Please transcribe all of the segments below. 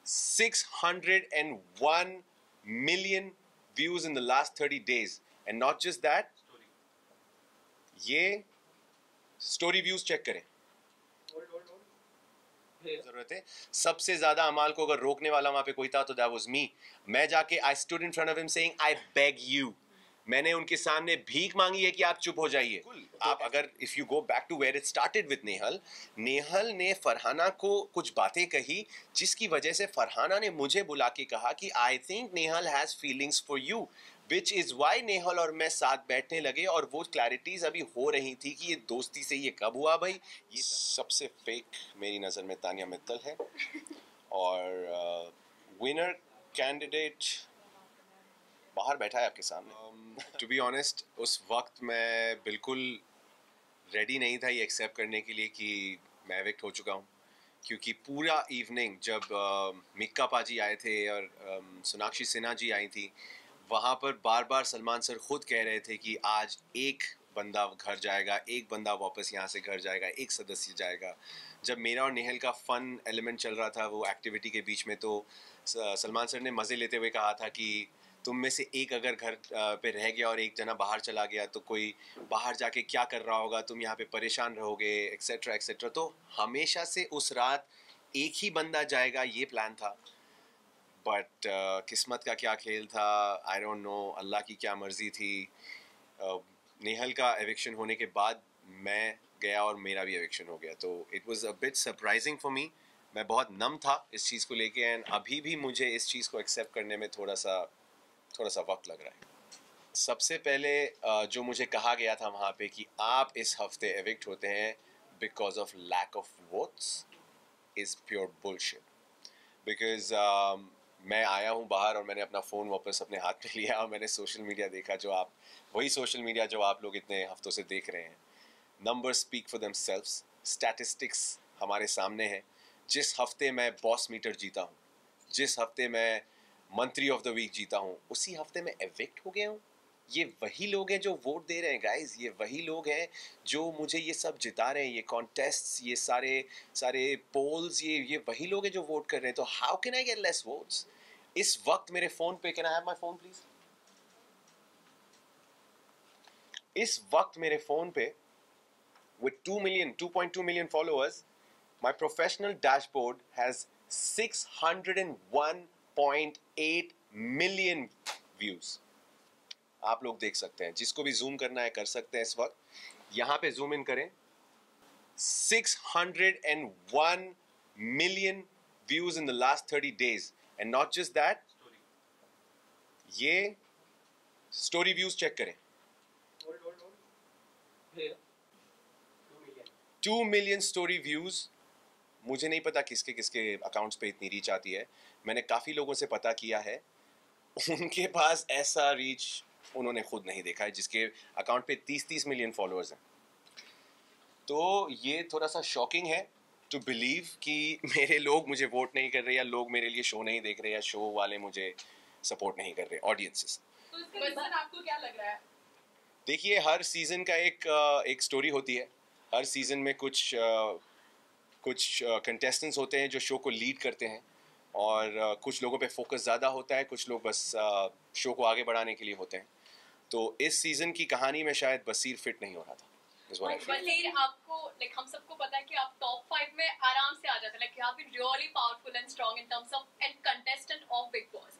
601 million views in the last 30 days. And not just that, ये story views check करें. जरूरत है. सबसे ज्यादा अमाल को अगर रोकने वाला वहां पे कोई था तो दैट वाज मी. मैं जाके I stood in front of him saying I beg you. मैंने उनके सामने भीख मांगी है कि आप चुप हो जाइए. आप अगर if you go back to where it started with Nehal, Nehal ने फरहाना को कुछ बातें कही जिसकी वजह से फरहाना ने मुझे बुला के कहा कि I think Nehal has feelings for you, which is why Nehal और मैं साथ बैठने लगे और वो क्लैरिटीज अभी हो रही थी कि ये दोस्ती से ये कब हुआ भाई. ये सबसे फेक मेरी नज़र में तानिया मित्तल है और विनर कैंडिडेट बाहर बैठा है आपके सामने. टू बी ऑनेस्ट उस वक्त मैं बिल्कुल रेडी नहीं था ये एक्सेप्ट करने के लिए कि मैं एविक्ट हो चुका हूँ, क्योंकि पूरा इवनिंग जब मिक्का पाजी आए थे और सोनाक्षी सिन्हा जी आई थी, वहाँ पर बार बार सलमान सर खुद कह रहे थे कि आज एक बंदा घर जाएगा, एक बंदा वापस यहाँ से घर जाएगा, एक सदस्य जाएगा. जब मेरा और नेहल का फ़न एलिमेंट चल रहा था वो एक्टिविटी के बीच में, तो सलमान सर ने मज़े लेते हुए कहा था कि तुम में से एक अगर घर पे रह गया और एक जना बाहर चला गया तो कोई बाहर जाके क्या कर रहा होगा, तुम यहाँ पे परेशान रहोगे, एक्सेट्रा एक्सेट्रा. तो हमेशा से उस रात एक ही बंदा जाएगा ये प्लान था. बट किस्मत का क्या खेल था, आई डोंट नो, अल्लाह की क्या मर्जी थी. नेहल का एविक्शन होने के बाद मैं गया और मेरा भी एविक्शन हो गया. तो it was a bit surprising for me. मैं बहुत नम था इस चीज़ को लेके एंड अभी भी मुझे इस चीज़ को एक्सेप्ट करने में थोड़ा सा वक्त लग रहा है. सबसे पहले जो मुझे कहा गया था वहाँ पे कि आप इस हफ्ते एविक्ट होते हैं because of lack of votes is pure bullshit. Because मैं आया हूँ बाहर और मैंने अपना फ़ोन वापस अपने हाथ में लिया और मैंने सोशल मीडिया देखा, वही सोशल मीडिया जो आप लोग इतने हफ्तों से देख रहे हैं. Numbers speak for themselves, statistics हमारे सामने हैं. जिस हफ्ते मैं बॉस मीटर जीता हूँ, जिस हफ्ते मैं मंत्री ऑफ द वीक जीता हूँ, उसी हफ्ते में एविक्ट हो गया हूँ. ये वही लोग हैं जो वोट दे रहे हैं गाइस, ये वही लोग हैं जो मुझे ये सब जिता रहे हैं, ये कॉन्टेस्ट्स, ये सारे पोल्स, ये वही लोग हैं जो वोट कर रहे हैं. तो how can I get less votes? इस वक्त मेरे फ़ोन पे, can I have my phone please? इस वक्त मेरे फ़ोन पे with 2.2 million followers, my professional dashboard has 601.8 million views. आप लोग देख सकते हैं, जिसको भी जूम करना है कर सकते हैं. इस वक्त यहाँ पे जूम इन करें, 601 million views in the last 30 days. And not just that, ये स्टोरी व्यूज चेक करें. 2 million स्टोरी व्यूज. मुझे नहीं पता किसके किसके अकाउंट्स पे इतनी रीच आती है. मैंने काफ़ी लोगों से पता किया है, उनके पास ऐसा रीच उन्होंने खुद नहीं देखा है जिसके अकाउंट पे 30 मिलियन फॉलोअर्स हैं. तो ये थोड़ा सा शॉकिंग है टू बिलीव कि मेरे लोग मुझे वोट नहीं कर रहे, या लोग मेरे लिए शो नहीं देख रहे, या शो वाले मुझे सपोर्ट नहीं कर रहे, ऑडियंसेस. तो इसका रीजन आपको क्या लग रहा है? देखिए, हर सीज़न का एक स्टोरी होती है. हर सीज़न में कुछ कंटेस्टेंट्स होते हैं जो शो को लीड करते हैं, और कुछ लोगों पे फोकस ज़्यादा होता है, कुछ लोग बस शो को आगे बढ़ाने के लिए होते हैं. तो इस सीज़न की कहानी में शायद बसीर फिट नहीं हो रहा था. बसीर, आपको हम सबको पता है कि आप टॉप 5 में आराम से आ जाते हैं. You have been really powerful and strong in terms of and contestant of Bigg Boss.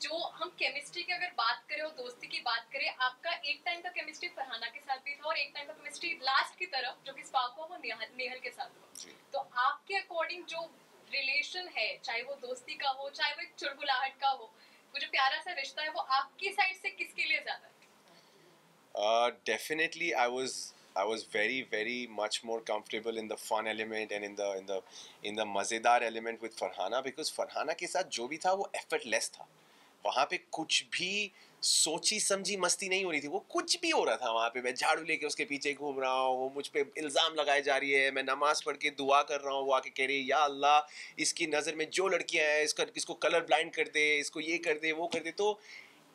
जो हम केमिस्ट्री की अगर बात करें और दोस्ती की बात करें, आपका एक टाइम का केमिस्ट्री फरहाना के साथ भी था और एक टाइम का केमिस्ट्री लास्ट की तरफ जो कि स्पार्क हुआ वो नेहल के साथ हुआ. तो आपके अकॉर्डिंग जो रिलेशन है, चाहे वो दोस्ती का हो, चाहे वो एक चुड़बुलाहट का हो, वो जो प्यारा सा रिश्ता है, वो आपकी साइड से किसके लिए ज्यादा है? Definitely I was very much more comfortable in the fun element and in the मज़ेदार element with Farhana, because Farhana के साथ जो भी था वो effortless था. वहाँ पे कुछ भी सोची समझी मस्ती नहीं हो रही थी, वो कुछ भी हो रहा था वहाँ पे. मैं झाड़ू लेके उसके पीछे घूम रहा हूँ, वो मुझ पे इल्ज़ाम लगाए जा रही है, मैं नमाज पढ़ के दुआ कर रहा हूँ, वो आके कह रही है या अल्लाह इसकी नज़र में जो लड़कियाँ हैं इसको कलर ब्लाइंड कर दे, इसको ये कर दे, वो कर दे. तो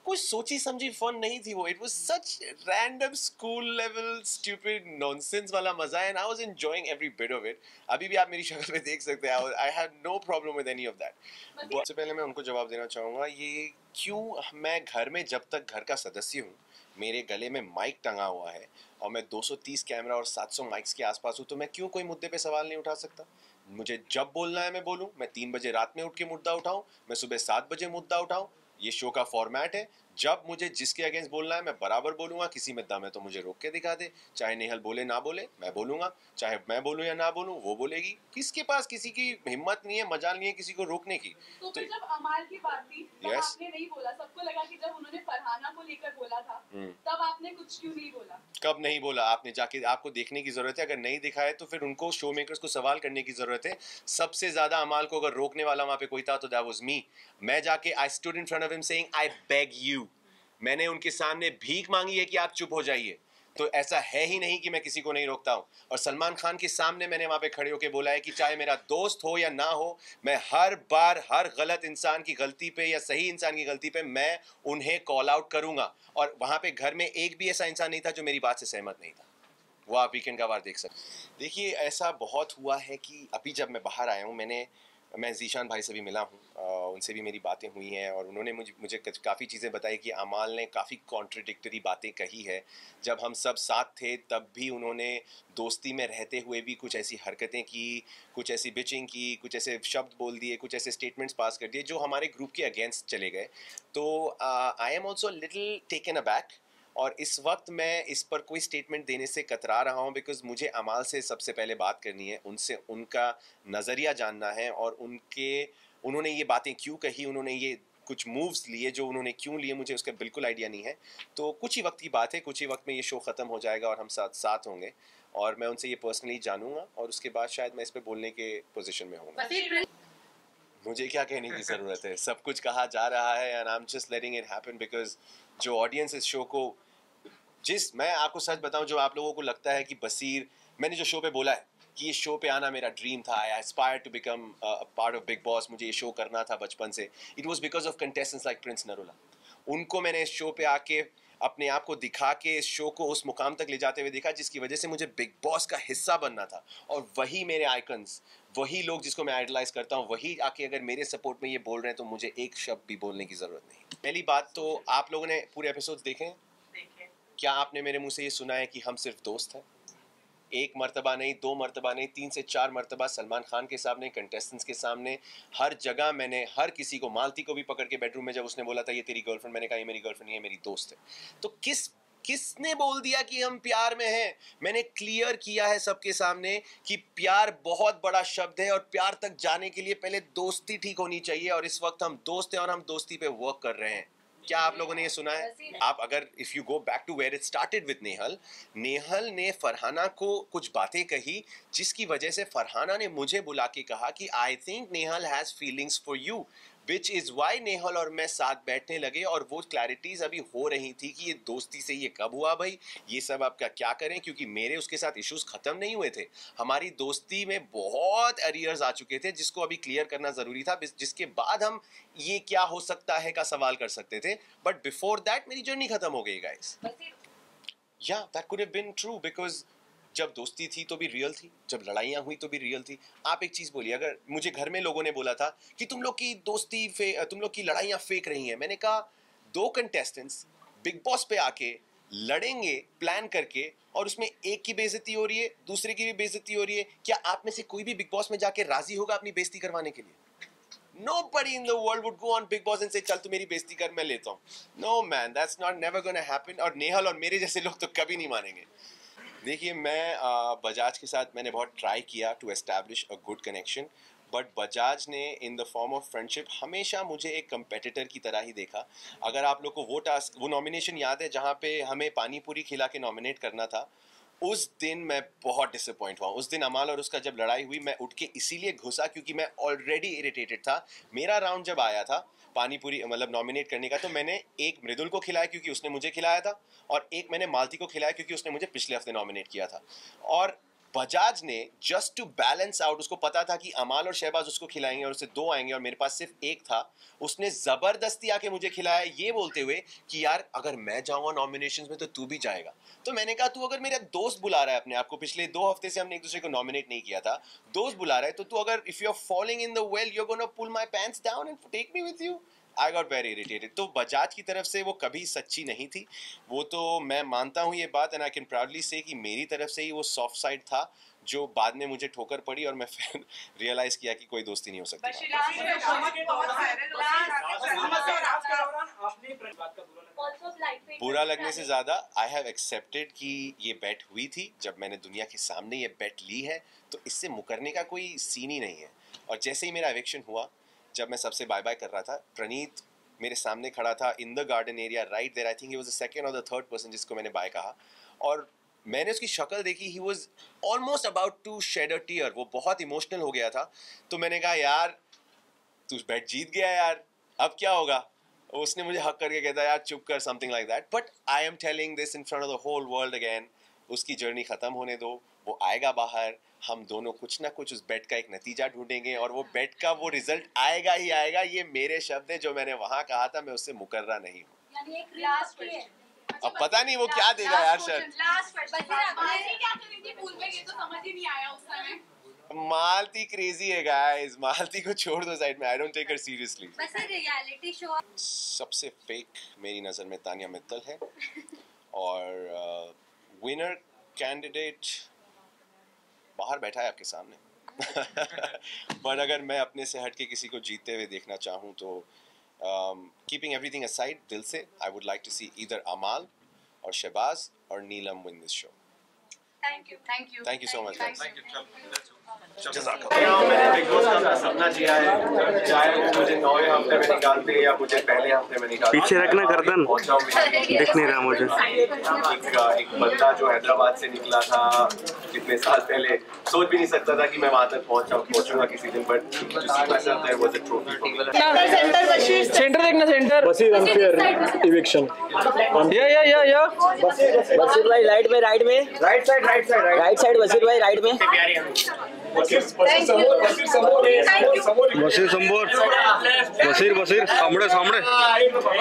कुछ सोची समझी फन नहीं थी वो. It was such random school level stupid nonsense वाला मजा, and I was enjoying every bit of it. अभी भी आप मेरी शक्ल पे देख सकते हैं. I had no problem with any of that. सबसे पहले मैं उनको जवाब देना चाहूँगा, ये क्यों मैं घर में जब तक घर का सदस्य हूँ, मेरे गले में माइक टंगा हुआ है और मैं 230 कैमरा और 700 माइक्स के आसपास हूँ, तो मैं क्यों कोई मुद्दे पे सवाल नहीं उठा सकता? मुझे जब बोलना है मैं बोलूँ. मैं 3 बजे रात में उठ के मुद्दा उठाऊँ, मैं सुबह 7 बजे मुद्दा उठाऊँ. ये शो का फॉर्मेट है. जब मुझे जिसके अगेंस्ट बोलना है मैं बराबर बोलूंगा. किसी में दम है तो मुझे रोक के दिखा दे. चाहे नेहल बोले ना बोले, मैं बोलूंगा. चाहे मैं बोलूं या ना बोलूं, वो बोलेगी. किसके पास किसी की हिम्मत नहीं है, मजाल नहीं है किसी को रोकने की. तो फिर जब अमाल की बात थी तब Yes. आपने नहीं बोला. सबको लगा कि जब उन्होंने फरहाना को लेकर बोला था तब आपने कुछ क्यों नहीं बोला? कब नहीं बोला? आपने जाके, आपको देखने की जरूरत है. अगर नहीं दिखा है तो फिर उनको, शो मेकर्स को सवाल करने की जरूरत है. सबसे ज्यादा अमाल को अगर रोकने वाला वहां पे कोई था तो दैट वाज मी. मैं जाके I stood in front of him saying I beg you. मैंने उनके सामने भीख मांगी है कि आप चुप हो जाइए. तो ऐसा है ही नहीं कि मैं किसी को नहीं रोकता हूं. और सलमान खान के सामने मैंने वहां पे खड़े होकर बोला है कि चाहे मेरा दोस्त हो या ना हो, मैं हर बार हर गलत इंसान की गलती पे या सही इंसान की गलती पे मैं उन्हें कॉल आउट करूंगा. और वहां पे घर में एक भी ऐसा इंसान नहीं था जो मेरी बात से सहमत नहीं था. वो आप वीकेंड का वार देख सकते. देखिए, ऐसा बहुत हुआ है कि अभी जब मैं बाहर आया हूँ, मैं जीशान भाई से भी मिला हूँ. उनसे भी मेरी बातें हुई हैं और उन्होंने मुझे काफ़ी चीज़ें बताई कि अमाल ने काफ़ी कॉन्ट्रडिक्टरी बातें कही है. जब हम सब साथ थे तब भी उन्होंने दोस्ती में रहते हुए भी कुछ ऐसी हरकतें की, कुछ ऐसी बिचिंग की, कुछ ऐसे शब्द बोल दिए, कुछ ऐसे स्टेटमेंट्स पास कर दिए जो हमारे ग्रुप के अगेंस्ट चले गए. तो I am also little taken aback. और इस वक्त मैं इस पर कोई स्टेटमेंट देने से कतरा रहा हूँ, बिकॉज मुझे अमाल से सबसे पहले बात करनी है. उनसे उनका नज़रिया जानना है और उन्होंने ये बातें क्यों कही, उन्होंने ये कुछ मूव्स लिए जो उन्होंने क्यों लिए, मुझे उसका बिल्कुल आइडिया नहीं है. तो कुछ ही वक्त की बात है, कुछ ही वक्त में ये शो ख़त्म हो जाएगा और हम साथ होंगे और मैं उनसे ये पर्सनली जानूंगा और उसके बाद शायद मैं इस पर बोलने के पोजीशन में होऊंगा. मुझे क्या कहने की ज़रूरत है? सब कुछ कहा जा रहा है and I am just letting it happen because जो ऑडियंस इस शो को, मैं आपको सच बताऊं, जो आप लोगों को लगता है कि बसीर, मैंने जो शो पे बोला है कि ये शो पे आना मेरा ड्रीम था, I aspire to become part of Bigg Boss, मुझे ये शो करना था बचपन से. It was because of contestants like Prince Narula. उनको मैंने इस शो पे आके अपने आप को दिखा के इस शो को उस मुकाम तक ले जाते हुए देखा जिसकी वजह से मुझे बिग बॉस का हिस्सा बनना था. और वही मेरे आइकन्स, वही लोग जिसको मैं आइडलाइज करता हूँ, वही आके अगर मेरे सपोर्ट में ये बोल रहे हैं तो मुझे एक शब्द भी बोलने की ज़रूरत नहीं. पहली बात तो आप लोगों ने पूरे एपिसोड्स देखे हैं? क्या आपने मेरे मुंह से ये सुना है कि हम सिर्फ दोस्त हैं? एक मर्तबा नहीं, 2 मर्तबा नहीं, 3 से 4 मर्तबा सलमान खान के सामने, कंटेस्टेंट्स के सामने, हर जगह मैंने हर किसी को, मालती को भी पकड़ के बेडरूम में जब उसने बोला था ये तेरी गर्लफ्रेंड, मैंने कहा ये मेरी गर्लफ्रेंड नहीं है, मेरी दोस्त है. तो किसने बोल दिया कि हम प्यार में हैं? मैंने क्लियर किया है सबके सामने कि प्यार बहुत बड़ा शब्द है और प्यार तक जाने के लिए पहले दोस्ती ठीक होनी चाहिए और इस वक्त हम दोस्त हैं और हम दोस्ती पे वर्क कर रहे हैं. क्या आप लोगों ने ये सुना है? आप अगर if you go back to where it started with Nehal ने फरहाना को कुछ बातें कही जिसकी वजह से फरहाना ने मुझे बुला के कहा कि I think Nehal has feelings for you, which is why Nehal और मैं साथ बैठने लगे और वो क्लैरिटीज अभी हो रही थी कि ये दोस्ती से ये कब हुआ भाई, ये सब आपका क्या करें, क्योंकि मेरे उसके साथ इश्यूज खत्म नहीं हुए थे. हमारी दोस्ती में बहुत अरियर्स आ चुके थे जिसको अभी क्लियर करना ज़रूरी था, जिसके बाद हम ये क्या हो सकता है का सवाल कर सकते थे. बट बिफोर दैट मेरी जर्नी खत्म हो गई गाइस. या that could have been true because जब दोस्ती थी तो भी रियल थी, जब लड़ाइयाँ हुई तो भी रियल थी. आप एक चीज़ बोलिए, अगर मुझे घर में लोगों ने बोला था कि तुम लोग की दोस्ती तुम लोग की लड़ाइयाँ फेक रही हैं, मैंने कहा 2 कंटेस्टेंट्स बिग बॉस पे आके लड़ेंगे प्लान करके और उसमें एक की बेइज्जती हो रही है, दूसरे की भी बेइज्जती हो रही है. क्या आप में से कोई भी बिग बॉस में जाके राजी होगा अपनी बेइज्जती करवाने के लिए? Nobody in the world would go on Big Boss and say चल तू मेरी बेइज्जती कर, मैं लेता हूँ. No man, that's not never gonna happen. और नेहल और मेरे जैसे लोग तो कभी नहीं मानेंगे. देखिए, मैं बजाज के साथ मैंने बहुत ट्राई किया to establish a good connection, but Bajaj ने in the form of friendship हमेशा मुझे एक कंपेटिटर की तरह ही देखा. अगर आप लोग को वो नॉमिनेशन याद है जहाँ पे हमें पानी पूरी खिला के नॉमिनेट करना था, उस दिन मैं बहुत डिसअपॉइंट हुआ. उस दिन अमाल और उसका जब लड़ाई हुई, मैं उठ के इसीलिए घुसा क्योंकि मैं ऑलरेडी इरिटेटेड था. मेरा राउंड जब आया था पानी पूरी मतलब नॉमिनेट करने का, तो मैंने एक मृदुल को खिलाया क्योंकि उसने मुझे खिलाया था और एक मैंने मालती को खिलाया क्योंकि उसने मुझे पिछले हफ्ते नॉमिनेट किया था. और बजाज ने जस्ट टू बैलेंस आउट, उसको पता था कि अमाल और शहबाज उसको खिलाएंगे और उससे 2 आएंगे और मेरे पास सिर्फ एक था, उसने जबरदस्ती आके मुझे खिलाया ये बोलते हुए कि यार अगर मैं जाऊंगा नॉमिनेशंस में तो तू भी जाएगा। तो मैंने कहा तू अगर मेरा दोस्त बुला रहा है अपने आप को, पिछले 2 हफ्ते से हमने एक दूसरे को नॉमिनेट नहीं किया था, दोस्त बुला रहा है तो तू अगर if you are following in the well you are gonna pull my pants down and take me with you. I got very irritated. तो बजाज की तरफ से वो कभी सच्ची नहीं थी, वो तो मैं मानता हूँ ये बात, एंड आई कैन प्राउडली से कि मेरी तरफ से ही वो सॉफ्ट साइड था जो बाद में मुझे ठोकर पड़ी और मैं फिर रियलाइज किया कि कोई दोस्ती नहीं हो सकती। बुरा लगने से ज्यादा आई हैव एक्सेप्टेड कि ये बेट हुई थी, जब मैंने दुनिया के सामने ये बेट ली है तो इससे मुकरने का कोई सीन ही नहीं है। और जैसे ही मेरा एविक्शन हुआ, जब मैं सबसे बाय बाय कर रहा था, प्रणीत मेरे सामने खड़ा था in the garden area right there, I think he was the second और द थर्ड पर्सन जिसको मैंने बाय कहा, और मैंने उसकी शक्ल देखी, he was almost about to shed a tear, वो बहुत इमोशनल हो गया था। तो मैंने कहा यार तू बेट जीत गया यार, अब क्या होगा। उसने मुझे हक करके कहता यार चुप कर, something like that, but I am telling this in front of the whole world again. उसकी जर्नी खत्म होने दो, वो आएगा बाहर, हम दोनों कुछ ना कुछ उस बेट का एक नतीजा ढूंढेंगे और वो बेट का वो रिजल्ट आएगा ही आएगा। ये मेरे शब्द है जो मैंने वहां कहा था, मैं उससे मुकर्रा नहीं हूँ। यानी एक लास्ट क्वेश्चन, अब पता नहीं वो क्या देगा यार शर्त। लास्ट क्वेश्चन, क्या करी थी पूल में, ये तो समझ ही नहीं आया उस समय। मालती क्रेजी है गाइस, मालती को छोड़ दो साइड में, I don't take her seriously. बस रियलिटी शो सबसे फेक मेरी नज़र में तानिया मित्तल है और विनर कैंडिडेट बाहर बैठा है आपके सामने। पर अगर मैं अपने से हट के किसी को जीतते हुए देखना चाहूँ तो कीपिंग एवरीथिंग असाइड, दिल से I would like to see either Amaal और शहबाज और Neelam win this show. Thank you so much. मैंने बिग बॉस का अपना सपना जिया है, चाहे वो मुझे 9वें हफ्ते में निकालते या मुझे पहले हफ्ते में निकालते। पीछे रखना गर्दन, दिख नहीं रहा मुझे। एक बंदा जो हैदराबाद से निकला था कितने साल पहले, सोच भी नहीं सकता था कि मैं वहां तक पहुंचूंगा किसी दिन, बट सेंटर देखना, सेंटर बसीर अनफेयर इविक्शन। या बसीर भाई राइट में, राइट साइड बसीर भाई राइट में। बसीर संबोर, बसीर सामने।